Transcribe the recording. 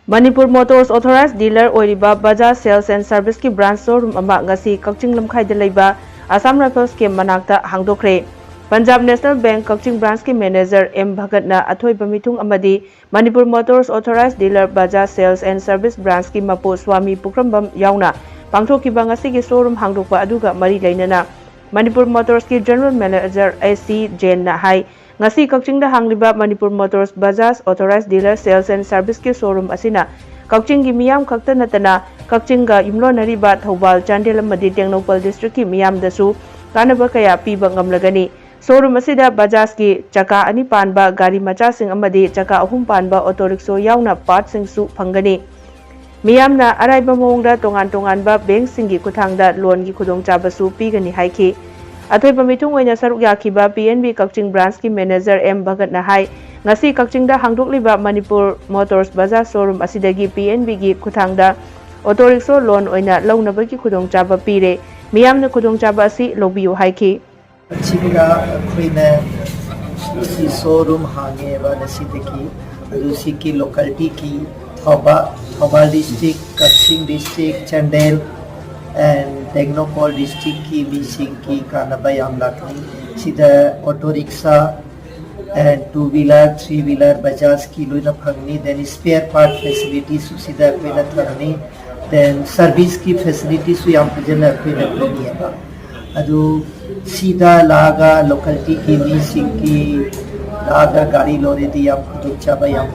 Manipur Motors Authorized Dealer Oiriba Bajaj Sales and Service की branch showroom अमा ngasi Kaching Lamkhaida leiba Assam Rifles के मनाक्ता हांगदोखरे Punjab National Bank Kaching branch की manager M Bhagatna अथोइबा मिथुंग अमदी Manipur Motors Authorized Dealer Bajaj Sales and Service branch की मपो स्वामी पुक्रमबम यावना पांगथोकिबा ngasi की showroom हांगदोकपा अदुगा मरी लैनना Manipur Motors की general manager AC Jain ना high ngasi Kaching da hangliba Manipur Motors Bajaj Authorized Dealer Sales and Service के showroom asina Kaching की मियाम खक्ता नतना Kaching का इम्लोनरीबा Thoubal Chandel अमदी टेक्नोपल district की मियाम दसु कानबा कया पीबा ngamlagani शोरूम असिदा Bajaj की चका अनि पानबा गाड़ी मचा सिंग अमदी चका अहुम पानबा ऑटो रिक्शा यावना पार्ट सिंग सु फंगनी मियामना अराइबा मोंगदा तोंगान तोंगानबा बैंक सिंगी खुथांगदा लोन की खुदोंचाबसु पीगनी हाइखी अथोइबा मिथुंग ओइना सरुक याखिबा PNB Kaching branch की manager M Bhagatna high ngasi Kaching da hangdokliba Manipur Motors Bajaj showroom asidagi PNB gi खुथांगदा ऑटो रिक्शा लोन ओइना लौनबगी खुदोंचाबा पीरे मियामना खुदोंचाबा असि लोबियो हाइखी चिबिगा खुइना सी शोरूम हांगे बा नसिदकी रुसी की लोकलिटी की थौबा district Kaching district Chandel and Technopol district की मीसिंग की कानबा याम लाखनी सीधा auto rickshaw and 2-wheeler 3-wheeler Bajaj की लोना फंगनी then spare part facilities सीधा पेना थंगनी then service की facilities याम पजना पेना पेनी है अदु सीधा लागा लोकलिटी की मीसिंग की लागा गाड़ी लोरे दी याम खुदुचा बा याम